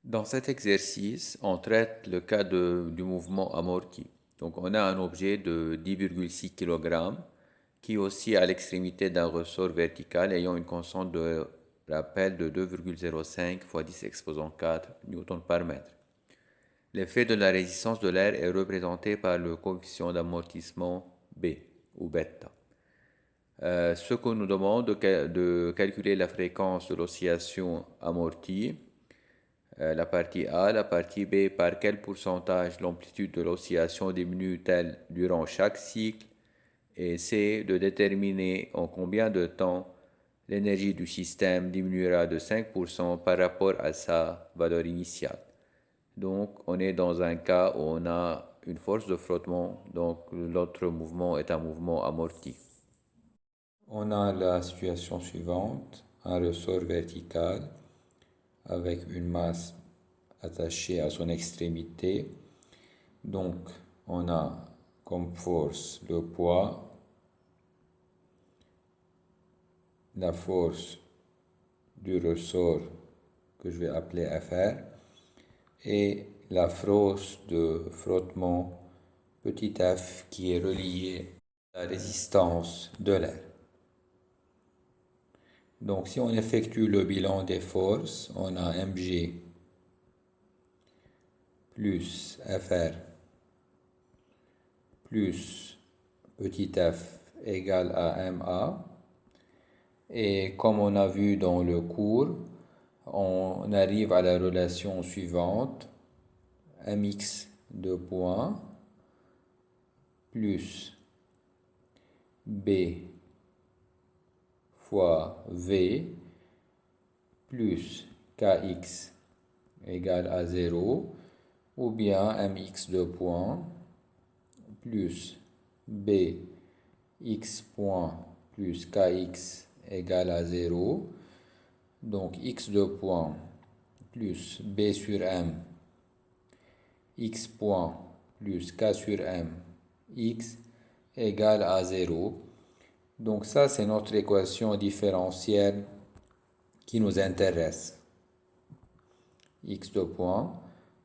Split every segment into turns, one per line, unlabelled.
Dans cet exercice, on traite le cas du mouvement amorti. Donc, on a un objet de 10,6 kg qui oscille à l'extrémité d'un ressort vertical ayant une constante de rappel de 2,05 fois 10 exposant 4 newtons par mètre. L'effet de la résistance de l'air est représenté par le coefficient d'amortissement B ou bêta. Ce qu'on nous demande de calculer la fréquence de l'oscillation amortie. La partie A, la partie B, par quel pourcentage l'amplitude de l'oscillation diminue-t-elle durant chaque cycle, et C, de déterminer en combien de temps l'énergie du système diminuera de 5% par rapport à sa valeur initiale. Donc, on est dans un cas où on a une force de frottement, donc l'autre mouvement est un mouvement amorti. On a la situation suivante, un ressort vertical avec une masse attachée à son extrémité. Donc, on a comme force le poids, la force du ressort que je vais appeler Fr, et la force de frottement petit f qui est reliée à la résistance de l'air. Donc, si on effectue le bilan des forces, on a mg plus Fr plus petit f égale à ma. Et comme on a vu dans le cours, on arrive à la relation suivante, mx de point plus b fois v plus kx égale à 0, ou bien mx de point plus bx point plus kx égale à 0. Donc x de point plus b sur m, x point plus k sur m, x égale à 0. Donc ça, c'est notre équation différentielle qui nous intéresse. X de point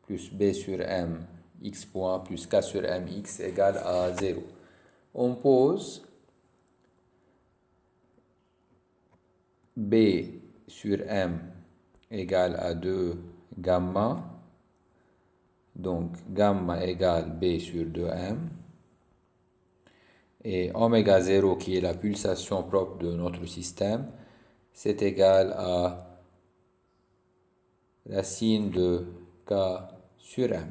plus b sur m, x point plus k sur m, x égale à 0. On pose b sur m égale à 2 gamma. Donc gamma égale b sur 2m. Et oméga 0, qui est la pulsation propre de notre système, c'est égal à racine de k sur m.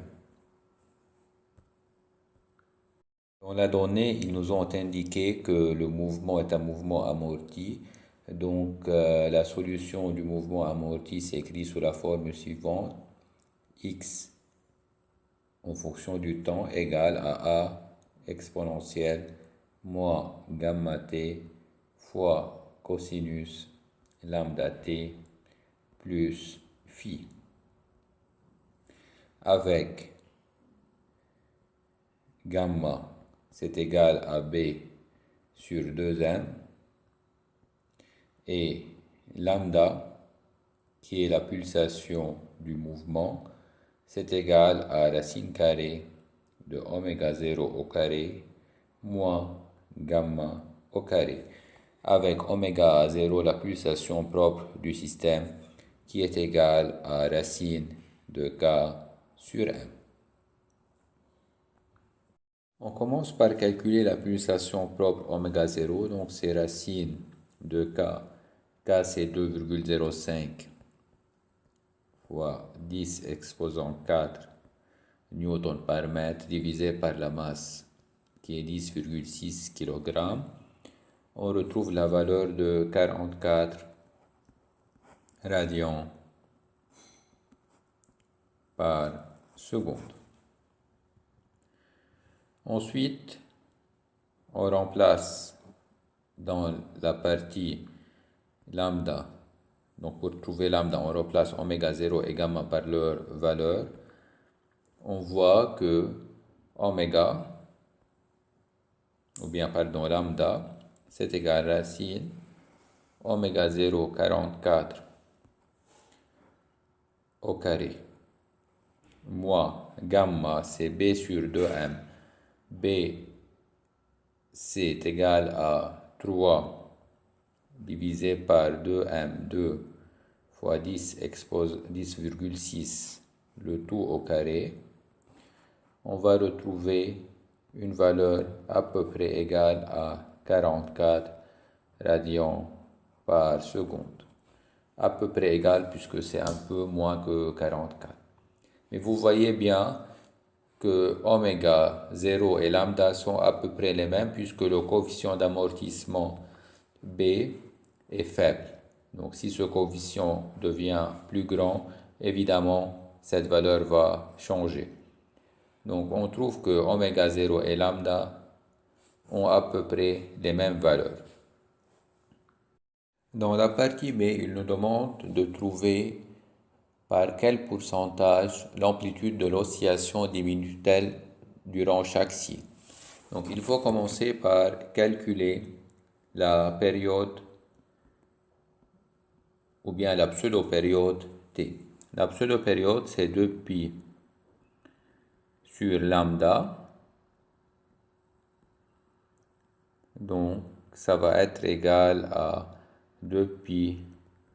Dans la donnée, ils nous ont indiqué que le mouvement est un mouvement amorti. Donc, la solution du mouvement amorti s'écrit sous la forme suivante. X en fonction du temps égale à A exponentielle moins gamma t fois cosinus lambda t plus phi, avec gamma c'est égal à b sur 2m et lambda qui est la pulsation du mouvement, c'est égal à racine carrée de oméga 0 au carré moins gamma au carré, avec oméga 0 la pulsation propre du système qui est égale à racine de k sur m. On commence par calculer la pulsation propre oméga 0, donc c'est racine de k, k c'est 2,05 fois 10 exposant 4 newtons par mètre divisé par la masse qui est 10,6 kg. On retrouve la valeur de 44 radians par seconde. Ensuite, on remplace dans la partie lambda. Donc pour trouver lambda, on remplace oméga 0 et gamma par leur valeur. On voit que oméga, ou bien pardon, lambda, c'est égal à racine oméga 0 44 au carré moins gamma, c'est B sur 2M. B, c'est égal à 3 divisé par 2M, 2 fois 10 expose 10,6, le tout au carré. On va retrouver une valeur à peu près égale à 44 radians par seconde. À peu près égale puisque c'est un peu moins que 44. Mais vous voyez bien que oméga 0 et lambda sont à peu près les mêmes puisque le coefficient d'amortissement B est faible. Donc si ce coefficient devient plus grand, évidemment, cette valeur va changer. Donc on trouve que oméga 0 et lambda ont à peu près les mêmes valeurs. Dans la partie B, il nous demande de trouver par quel pourcentage l'amplitude de l'oscillation diminue-t-elle durant chaque cycle. Donc il faut commencer par calculer la période ou bien la pseudo-période T. La pseudo-période, c'est 2pi sur lambda. Donc ça va être égal à 2pi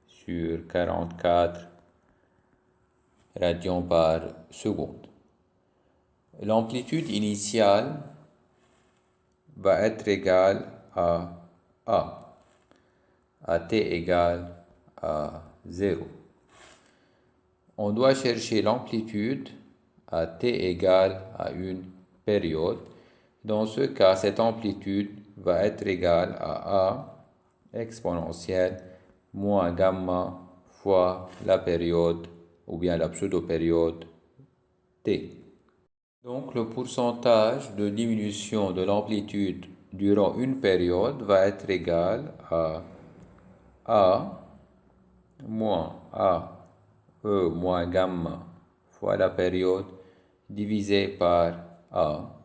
sur 44 radians par seconde. L'amplitude initiale va être égale à A, à t égale à 0. On doit chercher l'amplitude à t égale à une période. Dans ce cas, cette amplitude va être égale à A exponentielle moins gamma fois la période ou bien la pseudo-période t. Donc le pourcentage de diminution de l'amplitude durant une période va être égal à A moins AE moins gamma fois la période divisé par A.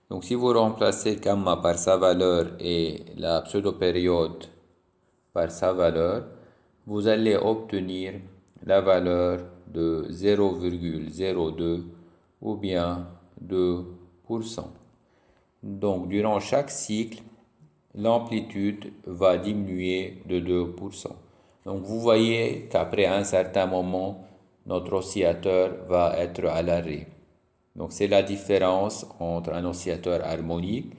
Donc si vous remplacez gamma par sa valeur et la pseudo-période par sa valeur, vous allez obtenir la valeur de 0,02 ou bien 2%. Donc durant chaque cycle, l'amplitude va diminuer de 2%. Donc vous voyez qu'après un certain moment, notre oscillateur va être à l'arrêt. Donc c'est la différence entre un oscillateur harmonique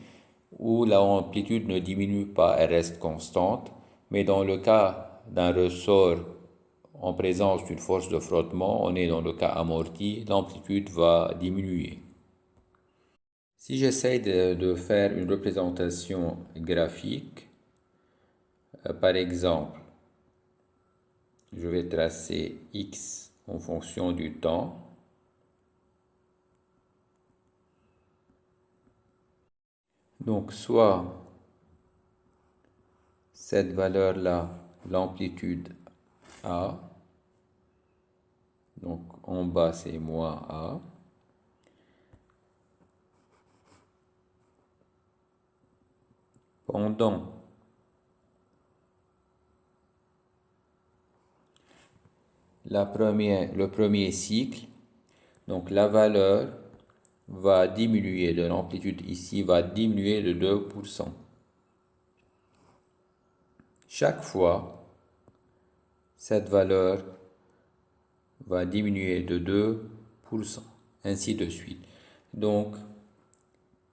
où l'amplitude ne diminue pas, elle reste constante. Mais dans le cas d'un ressort en présence d'une force de frottement, on est dans le cas amorti, l'amplitude va diminuer. Si j'essaie de faire une représentation graphique, par exemple, je vais tracer x en fonction du temps. Donc, soit cette valeur-là, l'amplitude A, donc en bas c'est moins A, pendant le premier cycle, donc la valeur va diminuer de l'amplitude ici, va diminuer de 2%. Chaque fois, cette valeur va diminuer de 2%, ainsi de suite. Donc,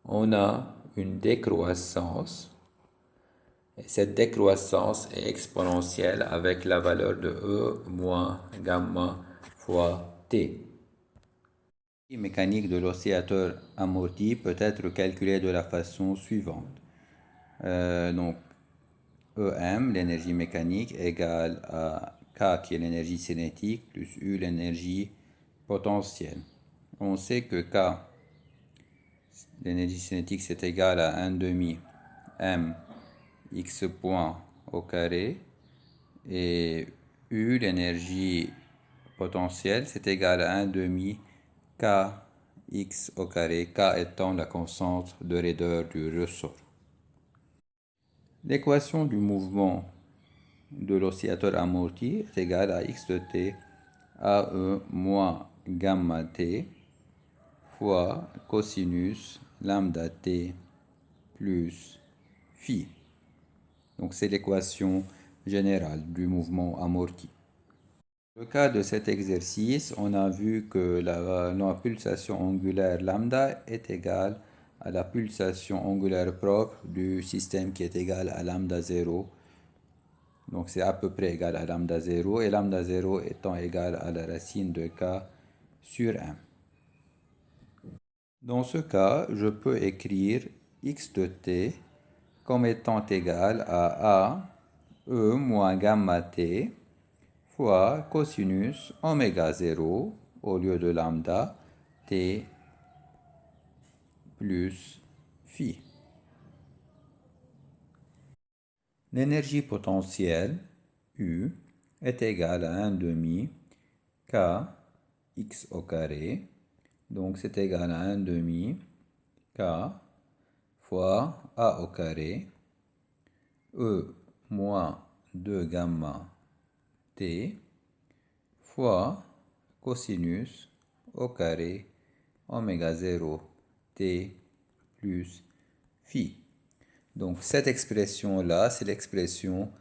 on a une décroissance, et cette décroissance est exponentielle avec la valeur de E moins gamma fois T. La mécanique de l'oscillateur amorti peut être calculée de la façon suivante. Donc, EM, l'énergie mécanique, égale à K qui est l'énergie cinétique, plus U, l'énergie potentielle. On sait que K, l'énergie cinétique, c'est égal à 1 demi M x point au carré, et U, l'énergie potentielle, c'est égal à 1 demi K x au carré, K étant la constante de raideur du ressort. L'équation du mouvement de l'oscillateur amorti est égale à x de t
AE moins gamma t fois cosinus lambda t plus phi. Donc c'est l'équation générale du mouvement amorti. Dans le cas de cet exercice, on a vu que la pulsation angulaire lambda est égale à la pulsation angulaire propre du système qui est égale à lambda 0. Donc c'est à peu près égal à lambda 0 et lambda 0 étant égal à la racine de k sur m. Dans ce cas, je peux écrire x de t comme étant égal à e moins gamma t fois cosinus oméga 0 au lieu de lambda t plus phi. L'énergie potentielle U est égale à 1 demi k x au carré. Donc c'est égal à 1 demi k fois a au carré e moins 2 gamma t fois cosinus au carré oméga 0 t plus phi. Donc cette expression-là, c'est l'expression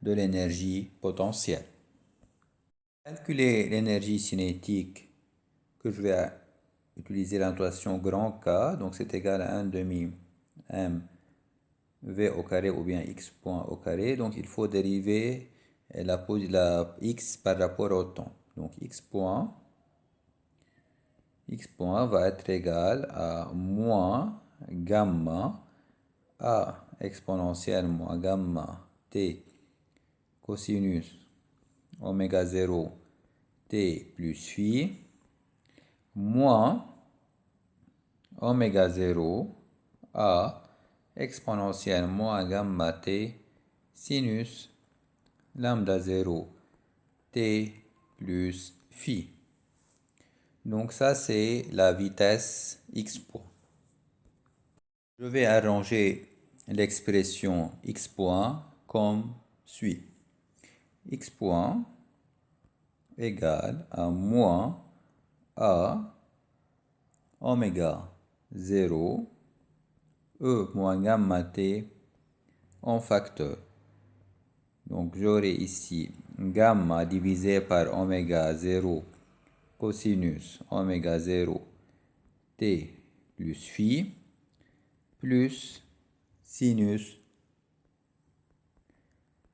de l'énergie potentielle. Calculer l'énergie cinétique, que je vais utiliser la notation grand K, donc c'est égal à 1 demi m v au carré ou bien x point au carré. Donc il faut dériver la x par rapport au temps. Donc x point va être égal à moins gamma a exponentielle moins gamma t cosinus oméga 0 t plus phi moins oméga 0 a exponentielle moins gamma t sinus lambda 0 t plus phi. Donc ça c'est la vitesse x point. Je vais arranger l'expression x point comme suit. X point égale à moins a oméga 0 e moins gamma t en facteur. Donc j'aurai ici gamma divisé par oméga 0 cosinus oméga 0 t plus phi plus sinus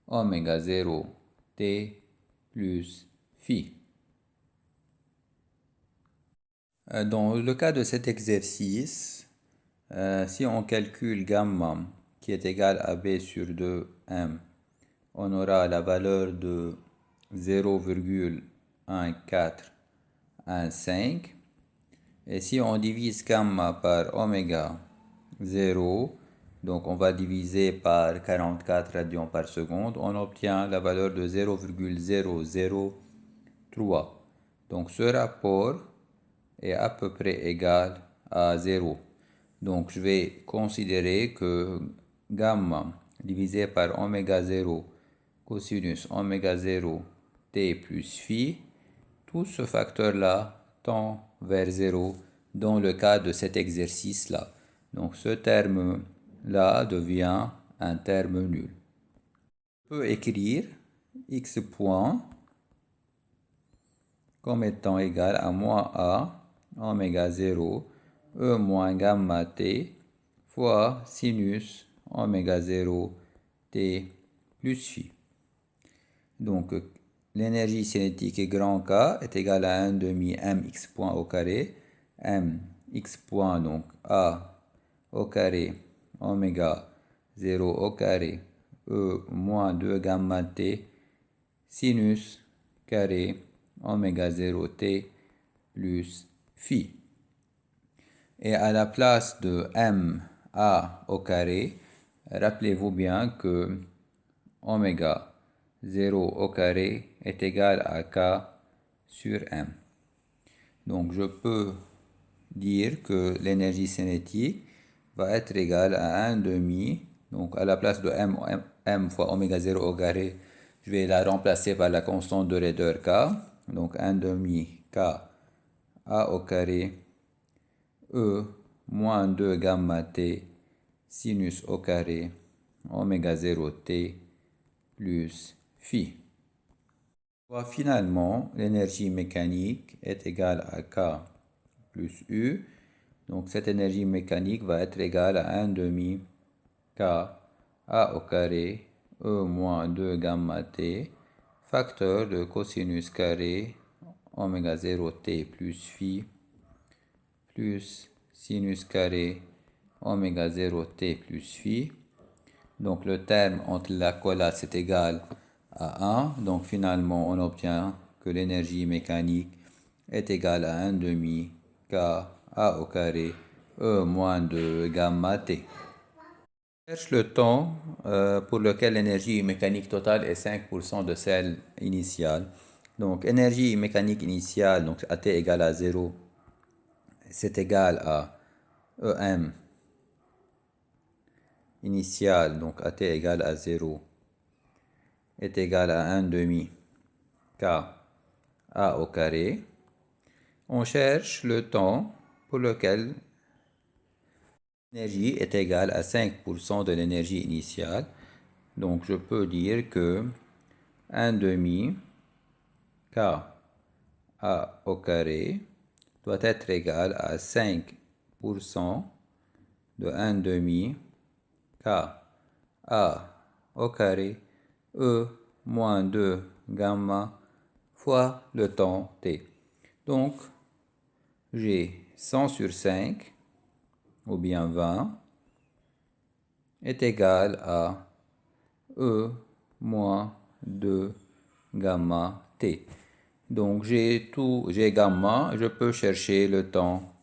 oméga 0 t plus phi. Dans le cas de cet exercice, si on calcule gamma qui est égal à b sur 2m, on aura la valeur de 0,1415. Et si on divise gamma par oméga 0, donc on va diviser par 44 radians par seconde, on obtient la valeur de 0,003. Donc ce rapport est à peu près égal à 0. Donc je vais considérer que gamma divisé par oméga 0 cosinus oméga 0 t plus phi, tout ce facteur-là tend vers 0 dans le cas de cet exercice-là. Donc ce terme-là devient un terme nul. Je peux écrire x point comme étant égal à moins a oméga 0 e moins gamma t fois sinus oméga 0 t plus phi. Donc l'énergie cinétique grand K est égale à 1 demi mx point au carré, mx point donc a au carré oméga 0 au carré e moins 2 gamma t sinus carré oméga 0 t plus phi. Et à la place de m a au carré, rappelez-vous bien que oméga 0 au carré est égal à k sur m. Donc je peux dire que l'énergie cinétique va être égale à 1 demi. Donc à la place de m fois oméga 0 au carré, je vais la remplacer par la constante de raideur k. donc 1 demi K A au carré E moins 2 gamma T sinus au carré oméga 0 T plus phi. Finalement, l'énergie mécanique est égale à K plus U. Donc cette énergie mécanique va être égale à 1 demi K A au carré E moins 2 gamma T facteur de cosinus carré oméga 0 T plus phi plus sinus carré oméga 0 T plus phi. Donc le terme entre l'accolade c'est égal à 1. Donc finalement on obtient que l'énergie mécanique est égale à 1 demi K A au carré E moins 2 gamma T. Cherche le temps pour lequel l'énergie mécanique totale est 5% de celle initiale. Donc énergie mécanique initiale, donc AT égale à 0, c'est égal à EM initial, donc AT égale à 0, est égal à 1 demi K A au carré. On cherche le temps pour lequel l'énergie est égale à 5% de l'énergie initiale. Donc je peux dire que 1 demi K A au carré doit être égal à 5% de 1 demi K A au carré E moins 2 gamma fois le temps T. Donc, j'ai 100 sur 5, ou bien 20, est égal à E moins 2 gamma T. Donc, j'ai gamma, je peux chercher le temps